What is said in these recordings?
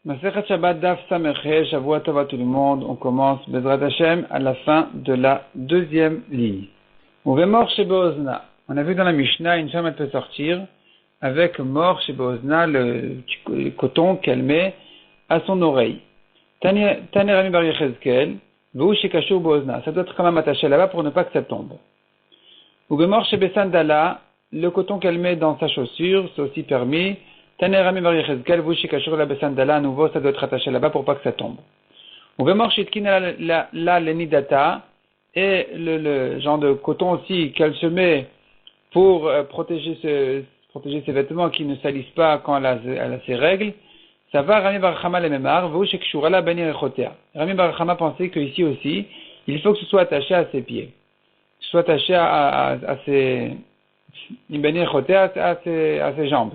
Masechet Shabbat Daf Sameche, Shavua Tov à tout le monde. On commence Bezrat Hashem à la fin de la deuxième ligne. Mor chez Beozna. On a vu dans la Mishnah, une femme elle peut sortir avec mort chez Beozna, le coton qu'elle met à son oreille. Tane Rami Bar Yechezkel, Vou chez Kashur Beozna. Ça doit être quand même attaché là-bas pour ne pas que ça tombe. Mor chez Besandala, le coton qu'elle met dans sa chaussure, c'est aussi permis. Tane Rami Bar Yechezkel, Vou chez Kashur la Besandala, à nouveau, ça doit être attaché là-bas pour pas que ça tombe. Mor chez Tkina la Lenidata, et le genre de coton aussi qu'elle se met pour protéger ses vêtements qui ne salissent pas quand elle a ses règles, ça va Rami Bar Chama le Memar, Vou chez Kshurala Ben Yerechotea. Rami Bar Chama pensait qu'ici aussi, il faut que ce soit attaché à ses pieds, que ce soit attaché à ses Ben Yerechotea, à ses jambes.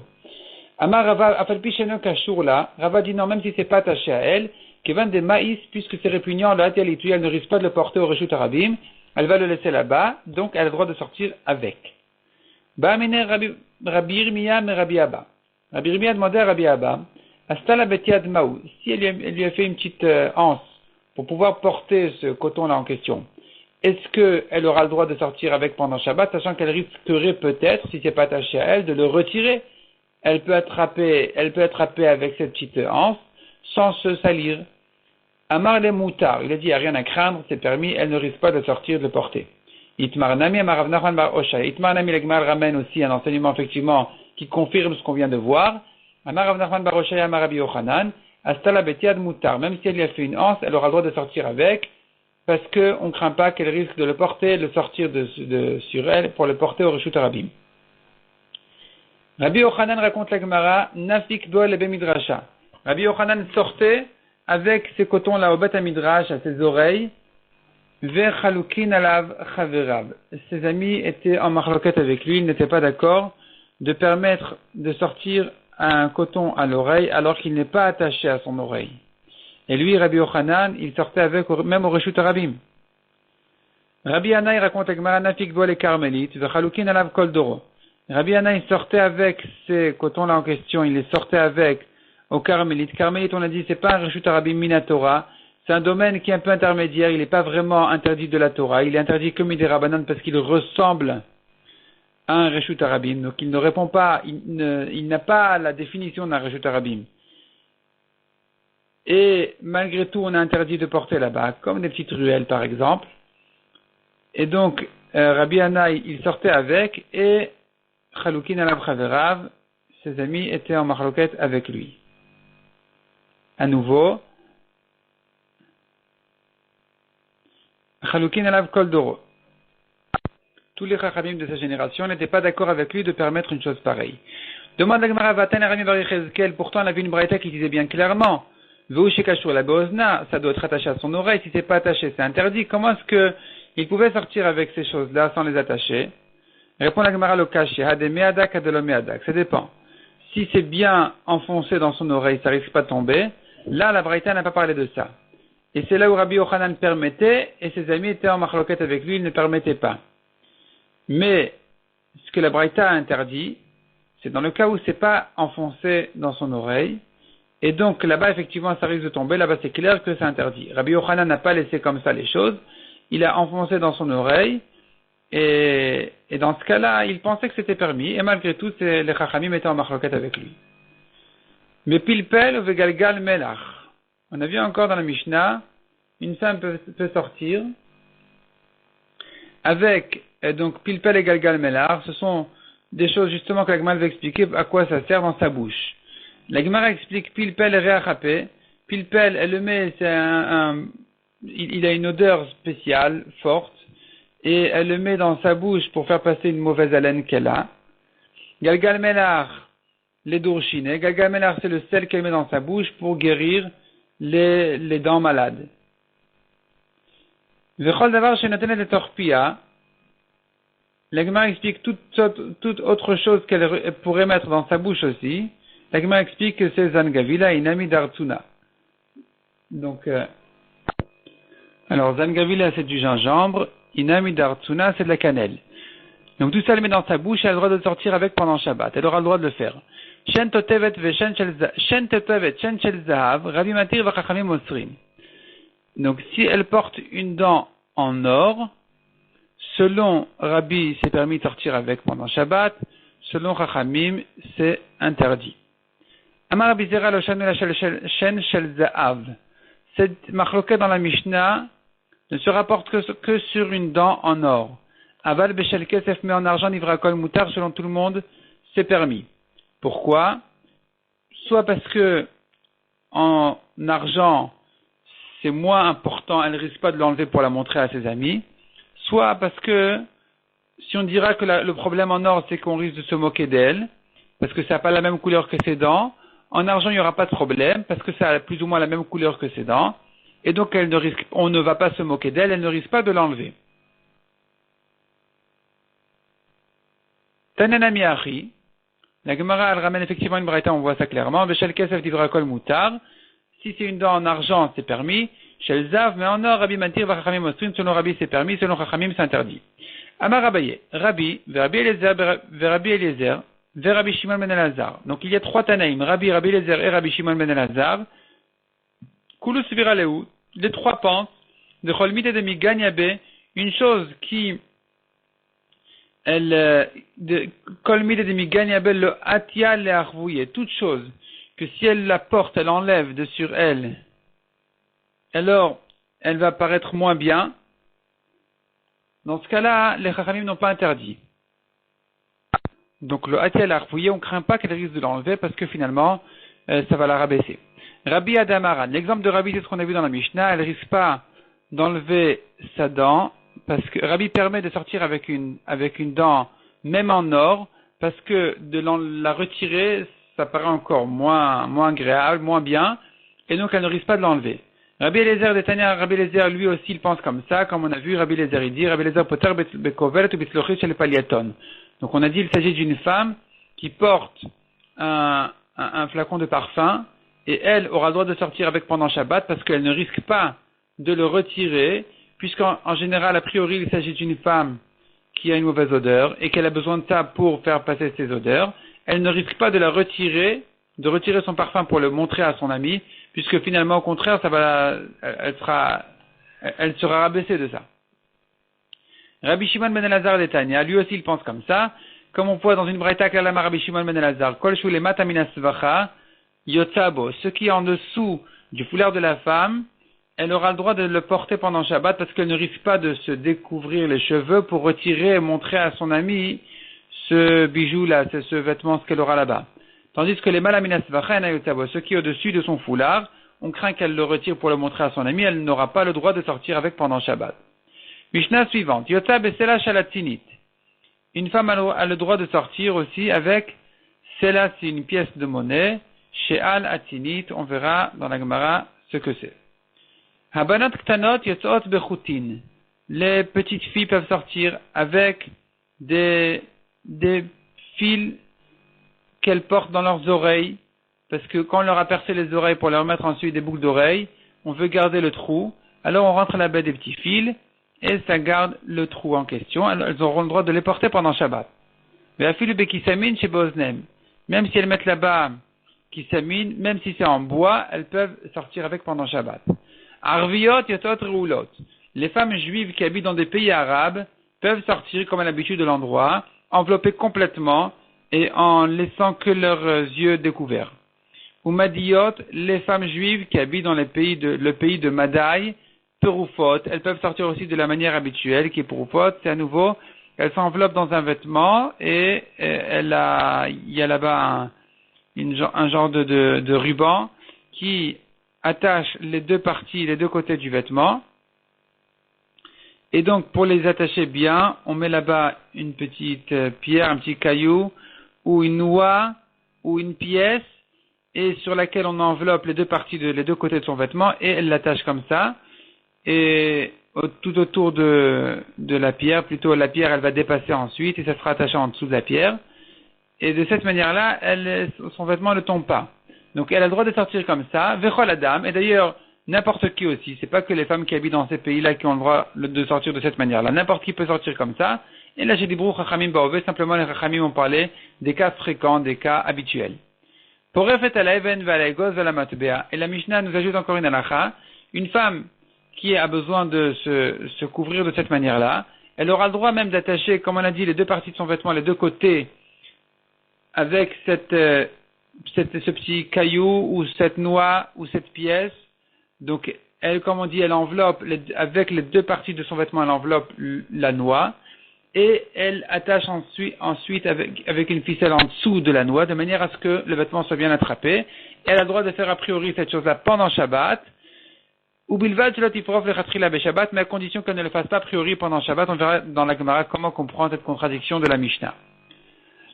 Amar Rava, Afalpi Sheno Kashurla, Rava dit non, même si c'est pas attaché à elle, Kevan de maïs, puisque c'est répugnant, elle ne risque pas de le porter au Reshut Arabim, elle va le laisser là-bas, donc elle a le droit de sortir avec. Ba'amene Rabbi Yirmiya me Rabbi Abba. Rabbi Yirmiya demandait à Rabbi Abba, Astala betiad maou, si elle lui a fait une petite anse pour pouvoir porter ce coton-là en question, est-ce qu'elle aura le droit de sortir avec pendant Shabbat, sachant qu'elle risquerait peut-être, si c'est pas attaché à elle, de le retirer? Elle peut attraper avec cette petite anse sans se salir. Amar le moutar, il a dit, il n'y a rien à craindre, c'est permis, elle ne risque pas de sortir, de le porter. Itmar nami, Amar Rav Nachman bar Oshay. Itmar nami, le Gemara ramène aussi un enseignement, effectivement, qui confirme ce qu'on vient de voir. Amar Rav Nachman bar Oshay, Amar Rabbi Yochanan, Astala betiad moutar. Même si elle lui a fait une anse, elle aura le droit de sortir avec, parce qu'on ne craint pas qu'elle risque de le porter, de le sortir sur elle, pour le porter au Reshut Arabim. Rabbi Yochanan raconte la Gemara, Nafik doa le bemidrasha. Rabbi Yochanan sortait avec ces cotons-là au Bet Midrash, à ses oreilles, vers Chalukin alav chaverav. Ses amis étaient en marloquette avec lui, ils n'étaient pas d'accord de permettre de sortir un coton à l'oreille alors qu'il n'est pas attaché à son oreille. Et lui, Rabbi Yochanan, il sortait avec, même au Reshut Arabim. Rabbi Anaï raconte la Gemara, Nafik doa les carmélites, vers Chalukin alav kol doro. Rabbi Anaï sortait avec ces cotons-là en question, il les sortait avec au Carmélite. Carmélite, on a dit, c'est pas un Reshut Arabim Minatora, c'est un domaine qui est un peu intermédiaire, il n'est pas vraiment interdit de la Torah, il est interdit comme des Rabbanan parce qu'il ressemble à un Reshut Arabim, donc il ne répond pas, il n'a pas la définition d'un Reshut Arabim. Et malgré tout, on a interdit de porter là-bas, comme des petites ruelles par exemple. Et donc, Rabbi Anaï, il sortait avec, et Chalukin alav chaverav, ses amis étaient en marloquette avec lui. À nouveau, Chalukin alav kol doro. Tous les chachamim de sa génération n'étaient pas d'accord avec lui de permettre une chose pareille. Demande la Gemara Vatan Rami Bar Yechezkel, pourtant on a vu une braïta qui disait bien clairement, Vou chez Kashur la Beozna, ça doit être attaché à son oreille, si c'est pas attaché, c'est interdit. Comment est-ce que il pouvait sortir avec ces choses-là sans les attacher? Répond la Gemara Lokashi, Hade meadak, Hade lo meadak, ça dépend. Si c'est bien enfoncé dans son oreille, ça risque pas de tomber. Là, la Braïta n'a pas parlé de ça. Et c'est là où Rabbi Yochanan permettait, et ses amis étaient en marloquette avec lui, ils ne permettaient pas. Mais, ce que la Braïta a interdit, c'est dans le cas où c'est pas enfoncé dans son oreille, et donc là-bas, effectivement, ça risque de tomber, là-bas c'est clair que c'est interdit. Rabbi Yochanan n'a pas laissé comme ça les choses, il a enfoncé dans son oreille, et dans ce cas-là, il pensait que c'était permis, et malgré tout, les Chachamim étaient en marloquette avec lui. Mais pilpel vegalgal melach. On a vu encore dans la Mishnah, une femme peut sortir avec, donc pilpel et galgal melach, ce sont des choses justement que la Gemara va expliquer à quoi ça sert dans sa bouche. La Gemara explique pilpel et réachapé. Pilpel, elle le met, il a une odeur spéciale, forte, et elle le met dans sa bouche pour faire passer une mauvaise haleine qu'elle a. Galgal melach, les dourchines. Galgal melach, c'est le sel qu'elle met dans sa bouche pour guérir les dents malades. Vechol davar shenotenet et torpia. La Gemara explique toute autre chose qu'elle pourrait mettre dans sa bouche aussi. La Gemara explique que c'est zangavila et inami d'artuna. Donc, alors zangavila c'est du gingembre, inami d'artuna c'est de la cannelle. Donc tout ça elle met dans sa bouche, elle a le droit de sortir avec pendant Shabbat. Elle aura le droit de le faire. Shen totevet veshen shel zahav, Rabbi Matir v'chachamim osrin. Donc, si elle porte une dent en or, selon Rabbi, c'est permis de sortir avec pendant Shabbat, selon Chachamim, c'est interdit. Amar Rabbi Zera lo shen shel zahav. Cette machloket dans la Mishnah ne se rapporte que sur une dent en or. Aval beshel kesef, mais en argent, nivra kol mutar, selon tout le monde, c'est permis. Pourquoi? Soit parce que en argent, c'est moins important, elle ne risque pas de l'enlever pour la montrer à ses amis, soit parce que si on dira que le problème en or, c'est qu'on risque de se moquer d'elle, parce que ça n'a pas la même couleur que ses dents, en argent, il n'y aura pas de problème, parce que ça a plus ou moins la même couleur que ses dents, et donc on ne va pas se moquer d'elle, elle ne risque pas de l'enlever. Tananami Achi, la Gemara, elle ramène effectivement une braïta, on voit ça clairement. Beshel kesef divra kol mutar. Si c'est une dent en argent, c'est permis. Shel zav, mais en or, Rabbi Matir v'chachamim osrin. Selon Rabbi, c'est permis. Selon Chachamim, c'est interdit. Amar Abaye, Rabbi, Rabbi Eliezer, Rabbi Shimon ben Elazar. Donc il y a trois Tanaïm, Rabbi Eliezer et Rabbi Shimon ben Elazar. Kulus viraleu, les trois pensent de Cholmite de Miganyabe, une chose qui Kolmide de Miganyabe le Atia le Arvouye, toute chose que si elle la porte, elle enlève de sur elle, alors elle va paraître moins bien. Dans ce cas-là, les Chachamim n'ont pas interdit. Donc le Atia le Arvouye, on ne craint pas qu'elle risque de l'enlever parce que finalement, ça va la rabaisser. Rabbi Adamaran, l'exemple de Rabbi, c'est ce qu'on a vu dans la Mishnah, elle ne risque pas d'enlever sa dent, parce que Rabbi permet de sortir avec une dent, même en or, parce que de la retirer, ça paraît encore moins agréable, moins bien, et donc elle ne risque pas de l'enlever. Rabbi Eliezer d'Etania, Rabbi Eliezer, lui aussi, il pense comme ça, comme on a vu, Rabbi Eliezer, il dit, Rabbi Eliezer poter bekovet ou bislochis chez le paliaton. Donc on a dit, il s'agit d'une femme qui porte un flacon de parfum, et elle aura le droit de sortir avec pendant Shabbat, parce qu'elle ne risque pas de le retirer, puisqu'en général, a priori, il s'agit d'une femme qui a une mauvaise odeur et qu'elle a besoin de ça pour faire passer ses odeurs, elle ne risque pas de la retirer, de retirer son parfum pour le montrer à son ami, puisque finalement, au contraire, elle sera rabaissée de ça. Rabbi Shimon ben Elazar d'Etania, lui aussi, il pense comme ça, comme on voit dans une braïta kalama Rabbi Shimon ben Elazar, kol shule mata min asvacha yotzabo, ce qui est en dessous du foulard de la femme, elle aura le droit de le porter pendant Shabbat parce qu'elle ne risque pas de se découvrir les cheveux pour retirer et montrer à son ami ce bijou-là, ce vêtement, ce qu'elle aura là-bas. Tandis que les malaminas vachanayotzabo, ce qui est au-dessus de son foulard, on craint qu'elle le retire pour le montrer à son ami, elle n'aura pas le droit de sortir avec pendant Shabbat. Mishnah suivante. Yotzab esela shalatinit. Une femme a le droit de sortir aussi avec, sela, c'est une pièce de monnaie, she'al atinit, on verra dans la Gemara ce que c'est. Habanot ktanot yotzot bechutin. Les petites filles peuvent sortir avec des fils qu'elles portent dans leurs oreilles, parce que quand on leur a percé les oreilles pour leur mettre ensuite des boucles d'oreilles, on veut garder le trou, alors on rentre là-bas des petits fils, et ça garde le trou en question, elles auront le droit de les porter pendant Shabbat. Même si elles mettent là-bas kisamin, même si c'est en bois, elles peuvent sortir avec pendant Shabbat. Arviot yotot reulot. Les femmes juives qui habitent dans des pays arabes peuvent sortir comme à l'habitude de l'endroit, enveloppées complètement et en laissant que leurs yeux découverts. Ou Madiot, les femmes juives qui habitent dans le pays de Madaï, Perufot, elles peuvent sortir aussi de la manière habituelle qui est Perufot, c'est à nouveau, elles s'enveloppent dans un vêtement et il y a là-bas un genre de ruban qui attache les deux parties, les deux côtés du vêtement. Et donc, pour les attacher bien, on met là-bas une petite pierre, un petit caillou, ou une noix, ou une pièce, et sur laquelle on enveloppe les deux parties, les deux côtés de son vêtement, et elle l'attache comme ça. Et tout autour de la pierre, plutôt la pierre, elle va dépasser ensuite, et ça sera attaché en dessous de la pierre. Et de cette manière-là, son vêtement ne tombe pas. Donc, elle a le droit de sortir comme ça, vechol adam, et d'ailleurs, n'importe qui aussi, c'est pas que les femmes qui habitent dans ces pays-là qui ont le droit de sortir de cette manière-là, n'importe qui peut sortir comme ça, et là j'ai dit brou chachamim baové, simplement les chachamim ont parlé des cas fréquents, des cas habituels. Porefet ala even vala egos vala matbea. Et la Mishnah nous ajoute encore une halakha. Une femme qui a besoin de se couvrir de cette manière-là, elle aura le droit même d'attacher, comme on a dit, les deux parties de son vêtement, les deux côtés, avec ce petit caillou ou cette noix ou cette pièce. Donc, elle, comme on dit, elle enveloppe, avec les deux parties de son vêtement, elle enveloppe la noix, et elle attache ensuite avec une ficelle en dessous de la noix, de manière à ce que le vêtement soit bien attrapé. Elle a le droit de faire a priori cette chose-là pendant Shabbat, ou bilvad shelo tifrof lechatchila beShabbat, mais à condition qu'elle ne le fasse pas a priori pendant Shabbat. On verra dans la Gemara comment comprendre cette contradiction de la Mishnah.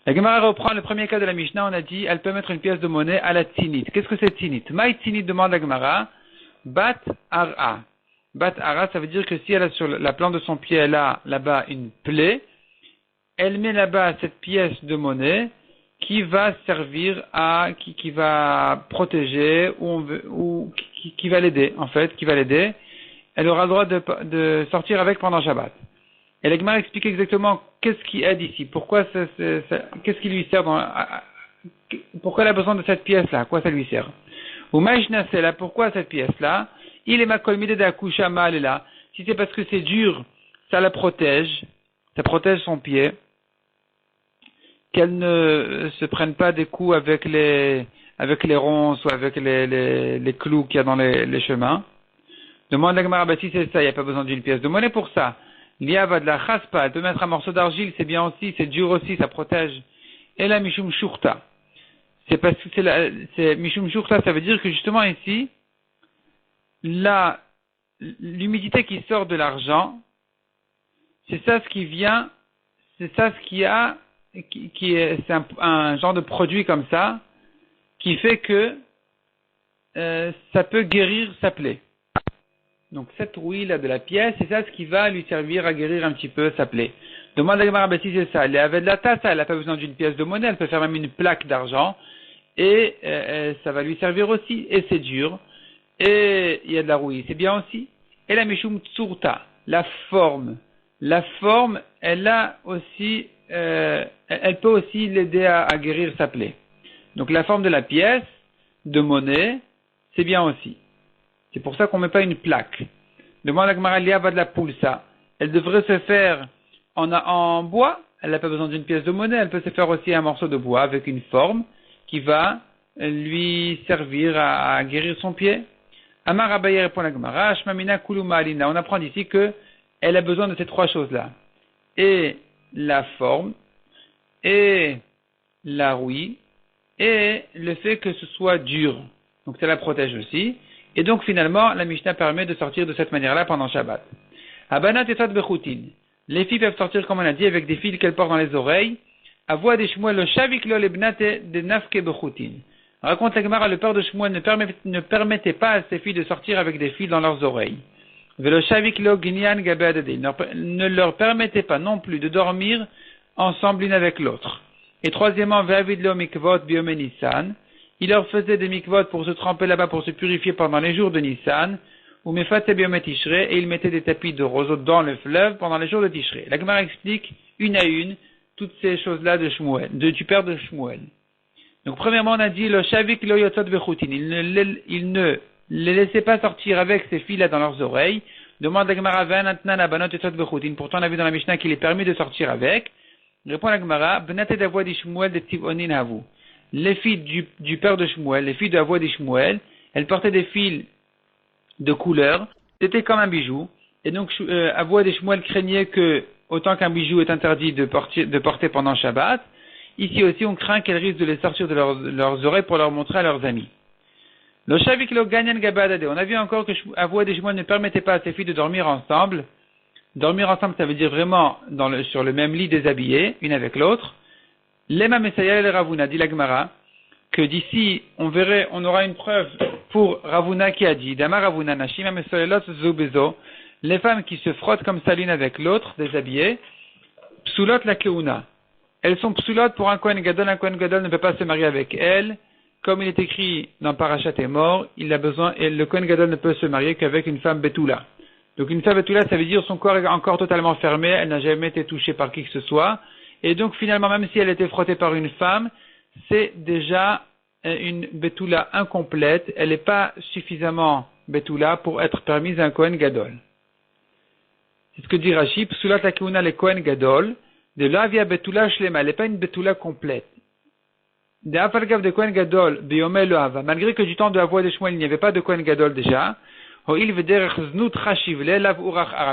La Gemara reprend le premier cas de la Mishnah. On a dit, elle peut mettre une pièce de monnaie à la tzinit. Qu'est-ce que c'est tzinit? Maï tzinit, demande la Gemara. Bat ara. Bat ara, ça veut dire que si elle a sur la plante de son pied, elle a là-bas une plaie, elle met là-bas cette pièce de monnaie qui va servir qui va protéger ou qui va l'aider, en fait, qui va l'aider. Elle aura le droit de sortir avec pendant Shabbat. Et la Gemara explique exactement qu'est-ce qui aide ici, pourquoi qu'est-ce qui lui sert pourquoi elle a besoin de cette pièce-là, à quoi ça lui sert. Ou Maïshnasela, pourquoi cette pièce-là? Il est ma colmide d'akusha là. Si c'est parce que c'est dur, ça la protège, ça protège son pied, qu'elle ne se prenne pas des coups avec les ronces ou avec les clous qu'il y a dans les chemins. Demande la Gemara, si c'est ça, il n'y a pas besoin d'une pièce de monnaie pour ça. L'Iava de la chaspa, elle peut mettre un morceau d'argile, c'est bien aussi, c'est dur aussi, ça protège. Et la mishum shurta. C'est parce que c'est mishum shurta, ça veut dire que justement ici, l'humidité qui sort de l'argent, c'est ça ce qui vient, c'est ça ce qui a, c'est un genre de produit comme ça, qui fait que ça peut guérir sa plaie. Donc cette rouille là de la pièce, c'est ça ce qui va lui servir à guérir un petit peu sa plaie. Demande à la Gemara, si c'est ça, elle avait de la tasse, elle n'a pas besoin d'une pièce de monnaie, elle peut faire même une plaque d'argent, et ça va lui servir aussi, et c'est dur, et il y a de la rouille, c'est bien aussi. Et la mishum tsurta, la forme, elle a aussi, elle peut aussi l'aider à guérir sa plaie. Donc la forme de la pièce, de monnaie, c'est bien aussi. C'est pour ça qu'on ne met pas une plaque. Demande à Gemara, va de la pulsa. Elle devrait se faire en bois. Elle n'a pas besoin d'une pièce de monnaie. Elle peut se faire aussi un morceau de bois avec une forme qui va lui servir à guérir son pied. Amar Abaye répond à Gemara, Ashmamina kuluma alina. On apprend ici que elle a besoin de ces trois choses-là. Et la forme, et la rouille, et le fait que ce soit dur. Donc ça la protège aussi. Et donc finalement, la Mishnah permet de sortir de cette manière-là pendant Shabbat. Abanat et bechoutin. Les filles peuvent sortir, comme on a dit, avec des fils qu'elles portent dans les oreilles. Avoua des Shmuel, le shavik lo lebnate de nafke bechoutin. Raconte la Gemara, le père de Shmuel ne permettait pas à ses filles de sortir avec des fils dans leurs oreilles. Velo shavik lo ginyan gabeadade. Ne leur permettait pas non plus de dormir ensemble l'une avec l'autre. Et troisièmement, ve'avid lo mikvot biome Nissan. Il leur faisait des mikvot pour se tremper là-bas, pour se purifier pendant les jours de Nissan, ou mefate biomet Tishrei, et ils mettaient des tapis de roseaux dans le fleuve pendant les jours de Tishrei. La Gemara explique une à une toutes ces choses-là de Shmuel, du père de Shmuel. Donc premièrement, on a dit le shavik lo yotzot vechoutin. Il ne les laissait pas sortir avec ces filles-là dans leurs oreilles. Demande la Gemara, v'anatnan abanot yotzot vechoutin. Pourtant, on a vu dans la Mishnah qu'il est permis de sortir avec. Répond la Gemara, benate d'avoie di Shmuel de tivonin havu. Les filles du père de Shmuel, les filles de Avoua de Shmuel, elles portaient des fils de couleur, c'était comme un bijou, et donc Avoua de Shmuel craignait que, autant qu'un bijou est interdit de porter pendant Shabbat, ici aussi on craint qu'elles risquent de les sortir de leurs oreilles pour leur montrer à leurs amis. Le Shavik lo ganyan gabadade, on a vu encore que Avoua de Shmuel ne permettait pas à ses filles de dormir ensemble. Dormir ensemble, ça veut dire vraiment sur le même lit déshabillé, une avec l'autre. Lema Mesaya el Ravuna, dit la Gemara, que d'ici, on aura une preuve pour Ravuna qui a dit, Dama Ravuna Nashima Mesolelot Zubezo, les femmes qui se frottent comme ça l'une avec l'autre, déshabillées, psulot la keuna. Elles sont psulot pour un Kohen Gadol ne peut pas se marier avec elles, comme il est écrit dans Parashat est mort, il a besoin, et le Kohen Gadol ne peut se marier qu'avec une femme Betula. Donc une femme Betula, ça veut dire son corps est encore totalement fermé, elle n'a jamais été touchée par qui que ce soit, et donc finalement, même si elle était frottée par une femme, c'est déjà une Betula incomplète, elle n'est pas suffisamment Betula pour être permise à un Kohen Gadol. C'est ce que dit Rashi, Psulat Akeuna le Kohen Gadol, de là via Betula Shlema, elle n'est pas une Betula complète. De Afalgav de Kohen Gadol, Biomé le Hava, malgré que du temps de Avoua de Shmuel, il n'y avait pas de Kohen Gadol déjà,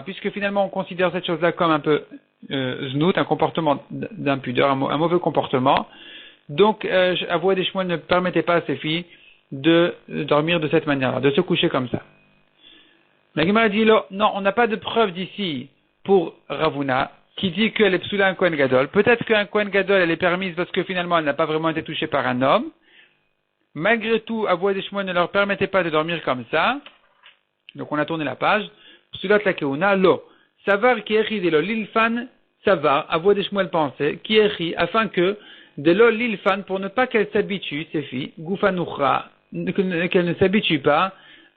puisque finalement on considère cette chose-là comme un peu znout, un comportement d'impudeur, un mauvais comportement. Donc Avoua de Shmuel ne permettait pas à ses filles de dormir de cette manière-là, de se coucher comme ça. La Gemara dit non, on n'a pas de preuve d'ici pour Ravuna qui dit qu'elle est psoula un Kohen Gadol. Peut-être qu'un Kohen Gadol elle est permise parce que finalement elle n'a pas vraiment été touchée par un homme. Malgré tout, Avoua de Shmuel ne leur permettait pas de dormir comme ça. Donc on a tourné la page. Psulat la keuna, lo. Savar qui écrit de lo l'ilfan, savar, Avoua de Shmuel pensait, qui écrit afin que, de lo l'ilfan, pour ne pas qu'elle s'habitue, ces filles, goufanouchra, qu'elle ne s'habitue pas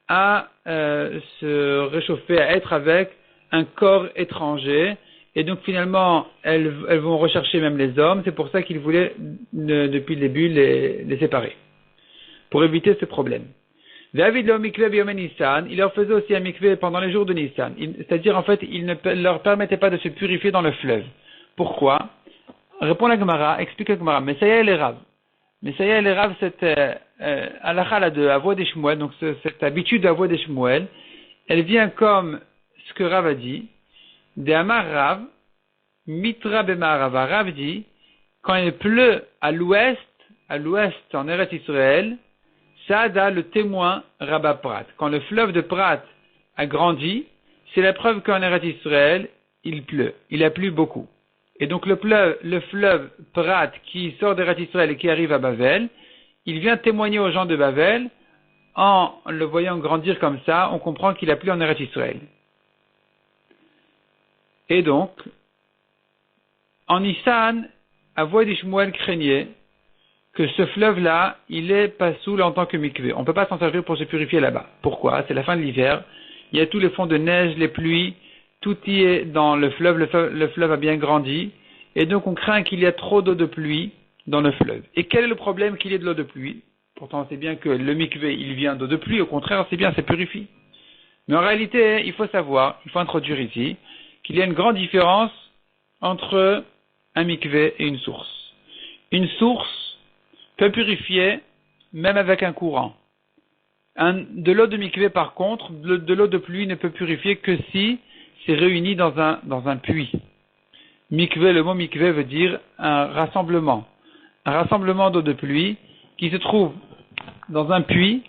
à se réchauffer, à être avec un corps étranger. Et donc finalement, elles vont rechercher même les hommes. C'est pour ça qu'ils voulaient, depuis le début, les séparer. Pour éviter ce problème. Il leur faisait aussi un mikvé pendant les jours de Nissan. C'est-à-dire, en fait, il ne leur permettait pas de se purifier dans le fleuve. Pourquoi? Répond la Gemara, explique la Gemara. Messaya el Rav. Messaya el Rav, cette halakha de Avoua de Shmuel, donc cette habitude d'Avoua de Shmuel, elle vient comme ce que Rav a dit. De Amar Rav, Mitra Bemarava. Rav dit, quand il pleut à l'ouest en Eretz Israël, Saada, le témoin, Rabba Prat. Quand le fleuve de Prat a grandi, c'est la preuve qu'en Eretz Israël, il pleut. Il a plu beaucoup. Et donc le fleuve Prat qui sort d'Eretz Israël et qui arrive à Bavel, il vient témoigner aux gens de Bavel, en le voyant grandir comme ça, on comprend qu'il a plu en Eretz Israël. Et donc, en Nissan, Avoua de Shmuel craignait que ce fleuve-là, il est pas soul en tant que mikvé. On ne peut pas s'en servir pour se purifier là-bas. Pourquoi? C'est la fin de l'hiver. Il y a tous les fonds de neige, les pluies, tout y est dans le fleuve. Le fleuve a bien grandi. Et donc on craint qu'il y ait trop d'eau de pluie dans le fleuve. Et quel est le problème qu'il y ait de l'eau de pluie? Pourtant c'est bien que le mikvé, il vient d'eau de pluie. Au contraire, c'est bien, c'est purifie. Mais en réalité, il faut savoir, il faut introduire ici, qu'il y a une grande différence entre un mikvé et une source. Une source peut purifier même avec un courant. De l'eau de mikvé, par contre, de l'eau de pluie ne peut purifier que si c'est réuni dans un puits. Mikvé, le mot mikvé veut dire un rassemblement. Un rassemblement d'eau de pluie qui se trouve dans un puits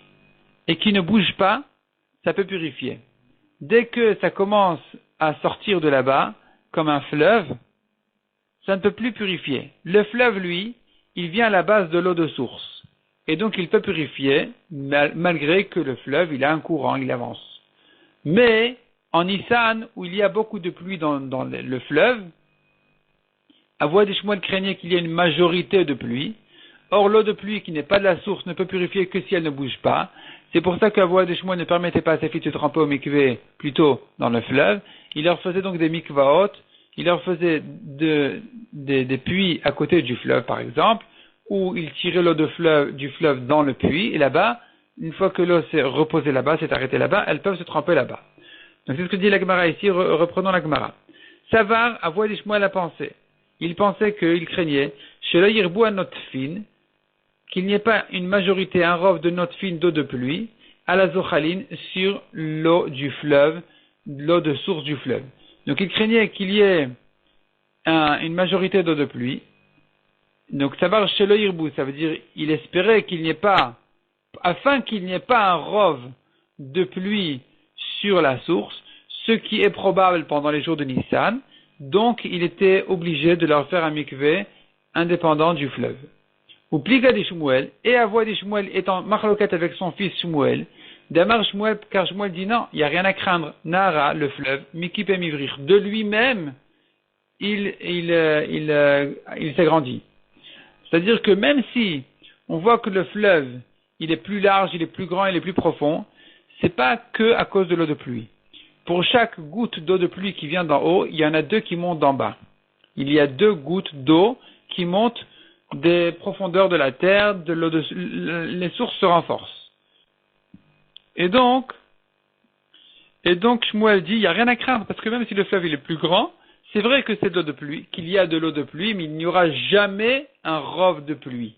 et qui ne bouge pas, ça peut purifier. Dès que ça commence à sortir de là-bas, comme un fleuve, ça ne peut plus purifier. Le fleuve, lui, il vient à la base de l'eau de source. Et donc il peut purifier, malgré que le fleuve, il a un courant, il avance. Mais, en Nissan, où il y a beaucoup de pluie dans le fleuve, Avoua de Shmuel craignait qu'il y ait une majorité de pluie. Or, l'eau de pluie qui n'est pas de la source ne peut purifier que si elle ne bouge pas. C'est pour ça qu'Avoua de Shmuel ne permettait pas à ses filles de tremper au mikvé, plutôt dans le fleuve. Il leur faisait donc des mikvaot. Il leur faisait des puits à côté du fleuve, par exemple, où il tirait l'eau du fleuve dans le puits, et là-bas, une fois que l'eau s'est reposée là-bas, s'est arrêtée là-bas, elles peuvent se tremper là-bas. Donc c'est ce que dit la Gemara ici, reprenons la Gemara. Savar, Avoua de Shmuel a pensé. Il pensait qu'il craignait, chez le Yirbu à Notfin, qu'il n'y ait pas une majorité, un rov de Notfin d'eau de pluie, à la Zochaline, sur l'eau du fleuve, l'eau de source du fleuve. Donc il craignait qu'il y ait une majorité d'eau de pluie. Donc savoir chez le Yirbu, ça veut dire il espérait qu'il n'y ait pas, afin qu'il n'y ait pas un rov de pluie sur la source, ce qui est probable pendant les jours de Nissan. Donc il était obligé de leur faire un mikvé indépendant du fleuve. Ou pliga de Shmuel, et Avoua de Shmuel étant machloket avec son fils Shmuel, d'Amar Shmuel, car Shmuel dit non, il n'y a rien à craindre. Nahara, le fleuve, Mikip et Mivrir, de lui-même, il s'agrandit. C'est-à-dire que même si on voit que le fleuve, il est plus large, il est plus grand, il est plus profond, c'est pas que à cause de l'eau de pluie. Pour chaque goutte d'eau de pluie qui vient d'en haut, il y en a deux qui montent d'en bas. Il y a 2 gouttes d'eau qui montent des profondeurs de la terre, les sources se renforcent. Et donc Shmuel dit, il n'y a rien à craindre, parce que même si le fleuve il est plus grand, c'est vrai que c'est de l'eau de pluie, qu'il y a de l'eau de pluie, mais il n'y aura jamais un rov de pluie.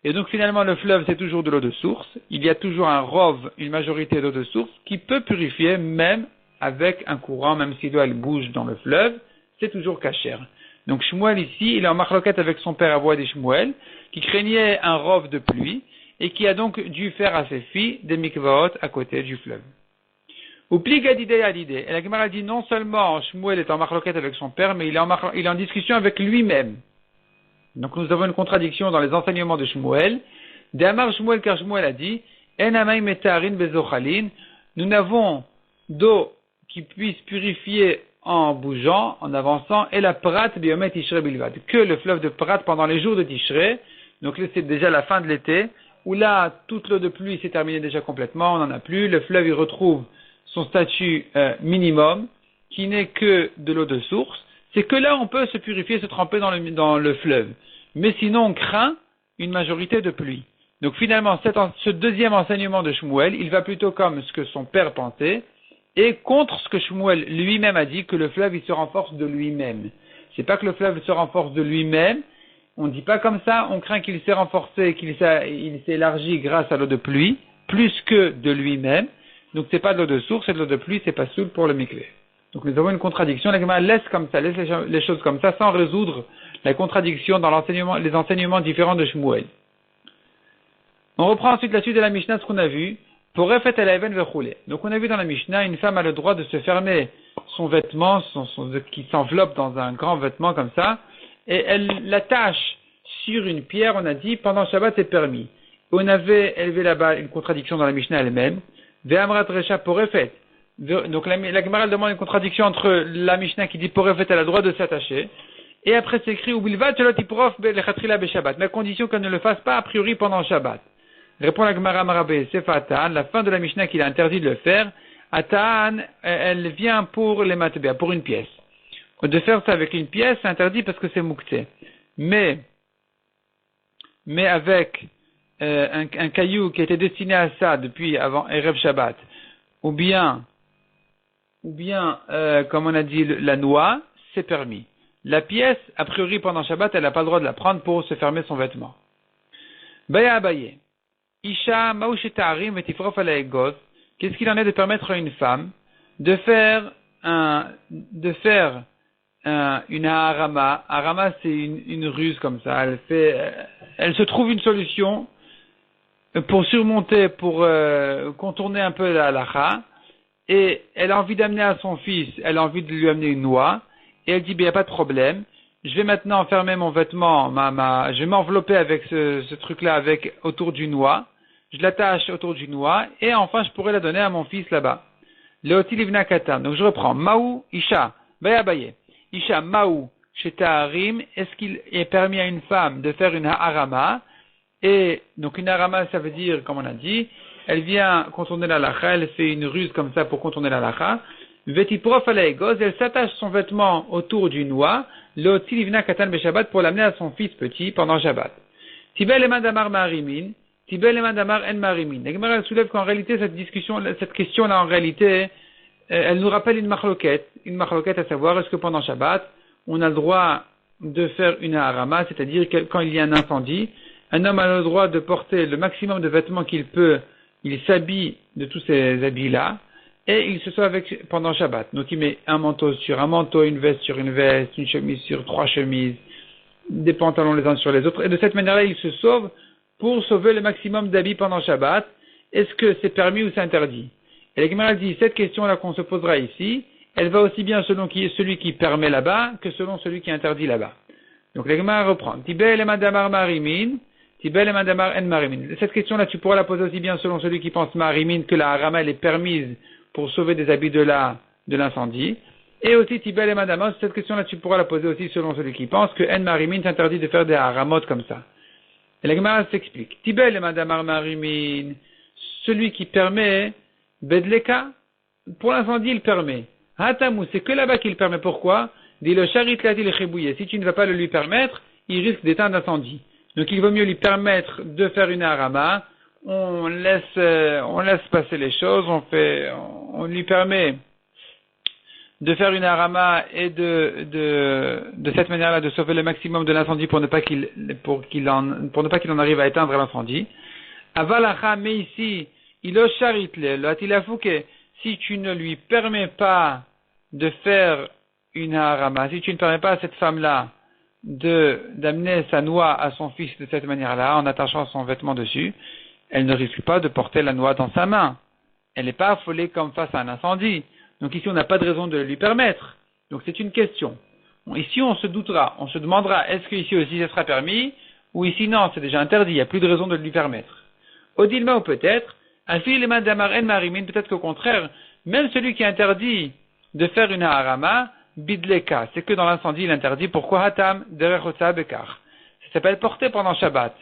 Et donc finalement le fleuve c'est toujours de l'eau de source, il y a toujours un rov, une majorité d'eau de source, qui peut purifier même avec un courant, même si l'eau elle bouge dans le fleuve, c'est toujours cachère. Donc Shmuel ici, il est en marloquette avec son père Avoid et Shmuel, qui craignait un rov de pluie, et qui a donc dû faire à ses filles des mikvaot à côté du fleuve. Ou pligadidé à l'idée. Et la Gemara dit non seulement Shmuel est en marloquette avec son père, mais il est en discussion avec lui-même. Donc nous avons une contradiction dans les enseignements de Shmuel. D'Amar Shmuel, car Shmuel a dit, En amay metarin bezochalin, nous n'avons d'eau qui puisse purifier en bougeant, en avançant, et la prat biomet Tishrei bilvad, que le fleuve de Prat pendant les jours de Tishrei, donc là c'est déjà la fin de l'été, où là toute l'eau de pluie s'est terminée déjà complètement, on n'en a plus, le fleuve il retrouve son statut minimum, qui n'est que de l'eau de source, c'est que là on peut se purifier, se tremper dans le fleuve. Mais sinon on craint une majorité de pluie. Donc finalement, ce deuxième enseignement de Shmuel, il va plutôt comme ce que son père pensait, et contre ce que Shmuel lui-même a dit, que le fleuve il se renforce de lui-même. C'est pas que le fleuve se renforce de lui-même, on ne dit pas comme ça, on craint qu'il s'est renforcé, qu'il s'est élargi grâce à l'eau de pluie, plus que de lui-même. Donc c'est pas de l'eau de source, c'est de l'eau de pluie, c'est pas soul pour le mikvé. Donc nous avons une contradiction, la Gemara laisse les choses comme ça, sans résoudre la contradiction dans les enseignements différents de Shmuel. On reprend ensuite la suite de la Mishnah, ce qu'on a vu, pour Efet el Even vechoulé. Donc on a vu dans la Mishnah, une femme a le droit de se fermer son vêtement, qui s'enveloppe dans un grand vêtement comme ça, et elle l'attache sur une pierre, on a dit, pendant Shabbat c'est permis. On avait élevé là-bas une contradiction dans la Mishnah elle-même, Ve'amrat Recha Porefet. Donc la Gemara demande une contradiction entre la Mishnah qui dit Porefet, elle a le droit de s'attacher, et après c'est écrit Ubilvat Shelot Iprof Be'lechatrila Be'Shabbat, mais à condition qu'elle ne le fasse pas a priori pendant Shabbat. Répond la Gemara Marabé, c'est Fatan, la fin de la Mishnah qu'il a interdit de le faire, Atan, elle vient pour les matbea, pour une pièce. De faire ça avec une pièce, c'est interdit parce que c'est moukté. Mais avec un caillou qui était destiné à ça depuis avant Erev Shabbat, ou bien, comme on a dit, la noix, c'est permis. La pièce, a priori pendant Shabbat, elle n'a pas le droit de la prendre pour se fermer son vêtement. Baya Abaye. Isha Maoucheta'arim et Tifrof ala Egoz. Qu'est-ce qu'il en est de permettre à une femme de faire une harama. Harama, c'est une ruse comme ça. Elle se trouve une solution pour surmonter, pour contourner un peu la halakha, et elle a envie d'amener à son fils, elle a envie de lui amener une noix, et elle dit, il n'y a pas de problème, je vais maintenant fermer mon vêtement, je vais m'envelopper avec ce truc-là autour du noix, je l'attache autour du noix, et enfin je pourrais la donner à mon fils là-bas. Leoti livna katan. Donc je reprends. Maou, Isha, Baye. Isha, Maou, Sheta'arim, est-ce qu'il est permis à une femme de faire une harama? Et donc une harama, ça veut dire, comme on a dit, elle vient contourner la lacha, elle fait une ruse comme ça pour contourner la lacha. Vetiprof ala egoz, elle s'attache son vêtement autour du noix, Leoti livna katan beshabbat, pour l'amener à son fils petit pendant Shabbat. Tibel eman damar marimin. Tibel eman damar en marimin. La Gemara soulève qu'en réalité, cette question-là, en réalité, elle nous rappelle une marloquette à savoir, est-ce que pendant Shabbat, on a le droit de faire une harama, c'est-à-dire que quand il y a un incendie, un homme a le droit de porter le maximum de vêtements qu'il peut, il s'habille de tous ces habits-là, et il se sauve pendant Shabbat. Donc il met un manteau sur un manteau, une veste sur une veste, une chemise sur 3 chemises, des pantalons les uns sur les autres, et de cette manière-là, il se sauve pour sauver le maximum d'habits pendant Shabbat. Est-ce que c'est permis ou c'est interdit? Et la Gemara dit, cette question-là qu'on se posera ici, elle va aussi bien selon celui qui permet là-bas que selon celui qui interdit là-bas. Donc la Gemara reprend. Tibel et madamar marimin, tibel et madamar en marimin. Cette question-là, tu pourras la poser aussi bien selon celui qui pense marimin, que la harama elle est permise pour sauver des habits de l'incendie. Et aussi tibel et madamar, cette question-là, tu pourras la poser aussi selon celui qui pense que en marimin s'interdit de faire des haramot comme ça. Et la Gemara s'explique. Tibel et madamar marimin, celui qui permet Bedleka, pour l'incendie, il permet. Hatamou, c'est que là-bas qu'il permet. Pourquoi? Dit le charit l'a dit le chébouillé. Si tu ne vas pas le lui permettre, il risque d'éteindre l'incendie. Donc il vaut mieux lui permettre de faire une harama, on laisse passer les choses, on lui permet de faire une harama et de cette manière-là de sauver le maximum de l'incendie pour ne pas qu'il en arrive à éteindre l'incendie. Avalacha, mais ici, si tu ne lui permets pas de faire une harama, si tu ne permets pas à cette femme-là d'amener sa noix à son fils de cette manière-là, en attachant son vêtement dessus, elle ne risque pas de porter la noix dans sa main. Elle n'est pas affolée comme face à un incendie. Donc ici, on n'a pas de raison de le lui permettre. Donc c'est une question. Bon, ici, on se doutera, on se demandera, est-ce que ici aussi ça sera permis, ou ici non, c'est déjà interdit, il n'y a plus de raison de le lui permettre. Odilma ou peut-être, peut-être qu'au contraire, même celui qui interdit de faire une harama, bidleka, c'est que dans l'incendie il interdit, pourquoi hatam derechotza bekar. Ça s'appelle porter pendant Shabbat,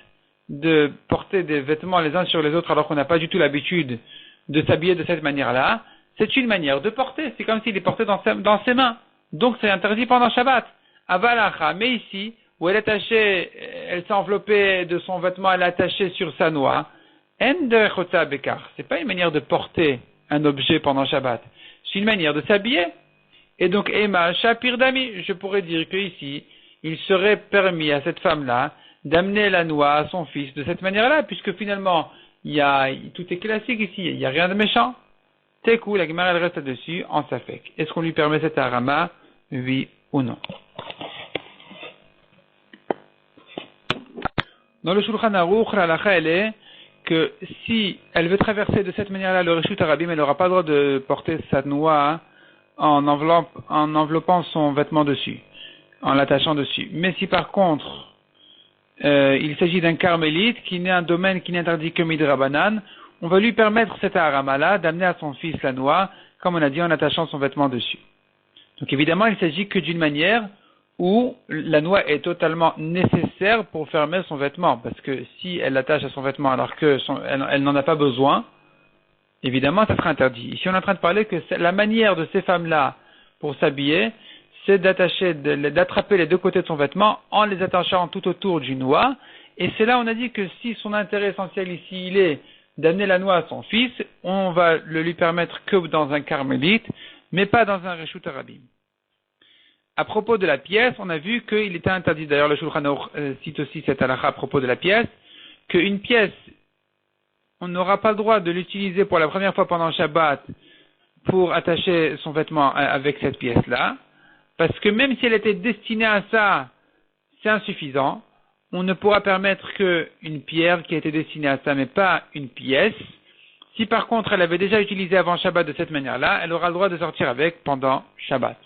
de porter des vêtements les uns sur les autres alors qu'on n'a pas du tout l'habitude de s'habiller de cette manière-là. C'est une manière de porter, c'est comme s'il est porté dans ses mains. Donc c'est interdit pendant Shabbat. Avalacha, mais ici, où elle est attachée, elle s'est enveloppée de son vêtement, elle est attachée sur sa noix, en derechotza bekar. C'est pas une manière de porter un objet pendant Shabbat. C'est une manière de s'habiller. Et donc, Emma, Shapir Dami, je pourrais dire que ici, il serait permis à cette femme-là d'amener la noix à son fils de cette manière-là, puisque finalement, tout est classique ici, il n'y a rien de méchant. Tekou, la Gemara, elle reste là-dessus, en safek. Est-ce qu'on lui permet cette harama? Oui ou non? Dans le Shulchan Aruch, la halakha, elle est que si elle veut traverser de cette manière-là le Reshut Harabim, elle n'aura pas le droit de porter sa noix en enveloppant son vêtement dessus, en l'attachant dessus. Mais si par contre, il s'agit d'un carmélite qui n'est un domaine qui n'interdit que midrabanan, on va lui permettre cette harama-là d'amener à son fils la noix, comme on a dit, en attachant son vêtement dessus. Donc évidemment, il s'agit que d'une manière où la noix est totalement nécessaire pour fermer son vêtement, parce que si elle l'attache à son vêtement alors elle n'en a pas besoin, évidemment, ça sera interdit. Ici, on est en train de parler que la manière de ces femmes-là pour s'habiller, c'est d'attraper les deux côtés de son vêtement en les attachant tout autour du noix. Et c'est là, on a dit que si son intérêt essentiel ici, il est d'amener la noix à son fils, on va le lui permettre que dans un carmélite, mais pas dans un Reshut Harabim. À propos de la pièce, on a vu qu'il était interdit, d'ailleurs le Shulchan Aruch cite aussi cette halakha à propos de la pièce, qu'une pièce, on n'aura pas le droit de l'utiliser pour la première fois pendant Shabbat pour attacher son vêtement avec cette pièce-là, parce que même si elle était destinée à ça, c'est insuffisant. On ne pourra permettre qu'une pierre qui a été destinée à ça, mais pas une pièce. Si par contre elle avait déjà utilisé avant Shabbat de cette manière-là, elle aura le droit de sortir avec pendant Shabbat.